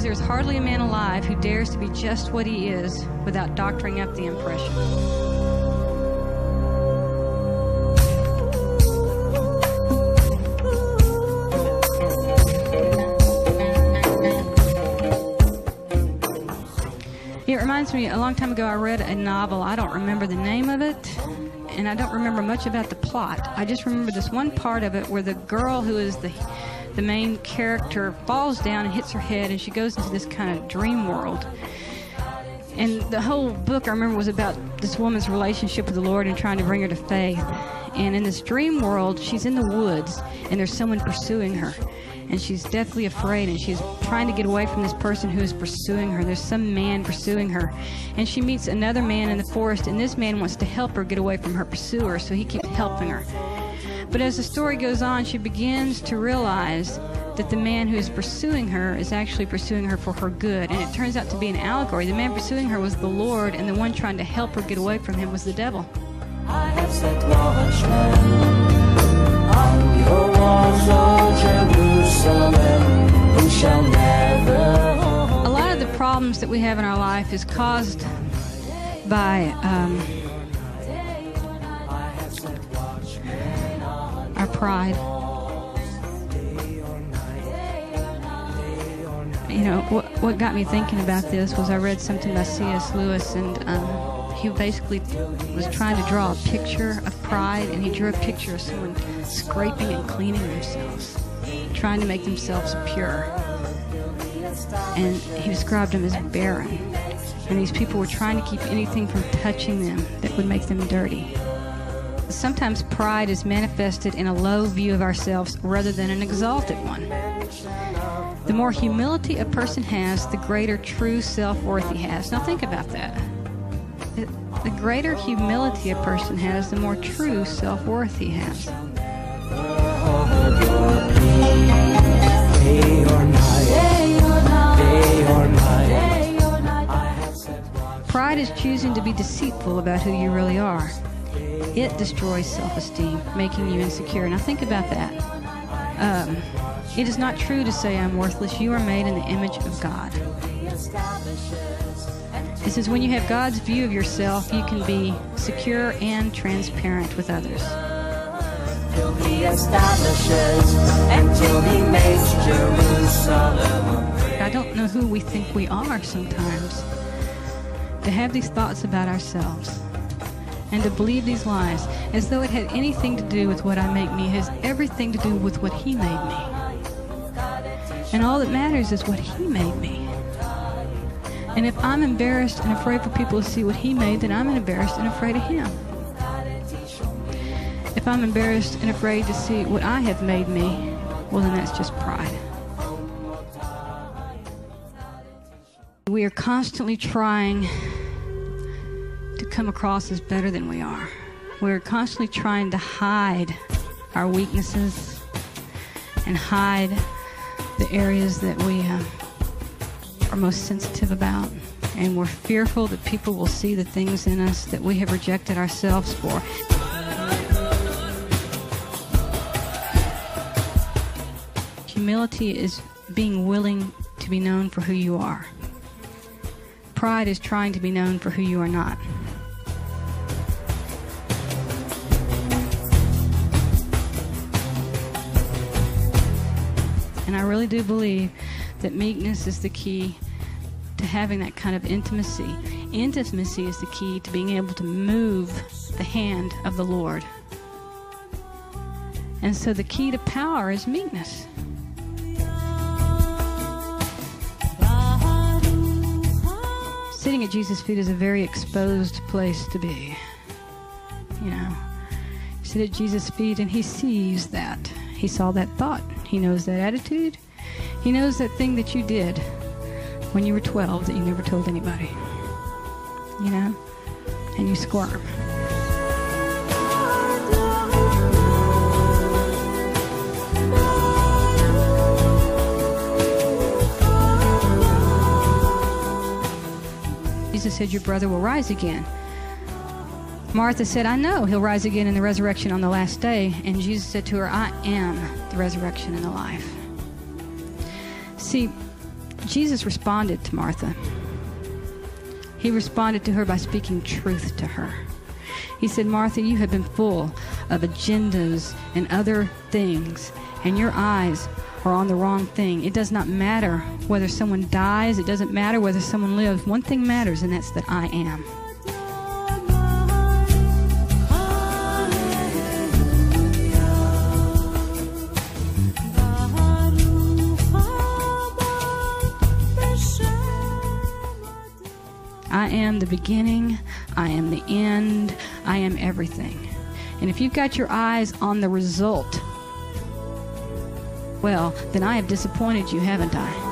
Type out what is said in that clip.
because there's hardly a man alive who dares to be just what he is without doctoring up the impression. It reminds me, a long time ago I read a novel. I don't remember the name of it, and I don't remember much about the plot. I just remember this one part of it where the girl who is the main character falls down and hits her head, and she goes into this kind of dream world. And the whole book, I remember, was about this woman's relationship with the Lord and trying to bring her to faith. And in this dream world, she's in the woods, and there's someone pursuing her. And she's deathly afraid, and she's trying to get away from this person who is pursuing her. There's some man pursuing her. And she meets another man in the forest, and this man wants to help her get away from her pursuer, so he keeps helping her. But as the story goes on, she begins to realize that the man who is pursuing her is actually pursuing her for her good. And it turns out to be an allegory. The man pursuing her was the Lord, and the one trying to help her get away from him was the devil. I have set watchmen on your walls, O Jerusalem, who shall never... A lot of the problems that we have in our life is caused by our pride. You know, what got me thinking about this was I read something by C.S. Lewis, and he basically was trying to draw a picture of pride, and he drew a picture of someone scraping and cleaning themselves, trying to make themselves pure. And he described them as barren. And these people were trying to keep anything from touching them that would make them dirty. Sometimes pride is manifested in a low view of ourselves rather than an exalted one. The more humility a person has, the greater true self-worth he has. Now think about that. The greater humility a person has, the more true self-worth he has. Pride is choosing to be deceitful about who you really are. It destroys self-esteem, making you insecure. Now think about that. It is not true to say I'm worthless. You are made in the image of God. It says when you have God's view of yourself, you can be secure and transparent with others. Till he establishes and till he makes Jerusalem. I don't know who we think we are sometimes. To have these thoughts about ourselves and to believe these lies as though it had anything to do with what I make me, has everything to do with what he made me. And all that matters is what he made me. And if I'm embarrassed and afraid for people to see what he made, then I'm embarrassed and afraid of him. If I'm embarrassed and afraid to see what I have made me, well, then that's just pride. We are constantly trying to come across as better than we are. We're constantly trying to hide our weaknesses and hide the areas that we are most sensitive about. And we're fearful that people will see the things in us that we have rejected ourselves for. Humility is being willing to be known for who you are. Pride is trying to be known for who you are not. And I really do believe that meekness is the key to having that kind of intimacy. Intimacy is the key to being able to move the hand of the Lord. And so the key to power is meekness. Sitting at Jesus' feet is a very exposed place to be. You know, you sit at Jesus' feet and he sees that. He saw that thought. He knows that attitude. He knows that thing that you did when you were 12 that you never told anybody. You know? And you squirm. Jesus said, your brother will rise again. Martha said, I know he'll rise again in the resurrection on the last day. And Jesus said to her, I am the resurrection and the life. See, Jesus responded to Martha. He responded to her by speaking truth to her. He said, Martha, you have been full of agendas and other things, and your eyes are on the wrong thing. It does not matter whether someone dies. It doesn't matter whether someone lives. One thing matters, and that's that I am. I am the beginning, I am the end, I am everything. And if you've got your eyes on the result, well, then I have disappointed you, haven't I?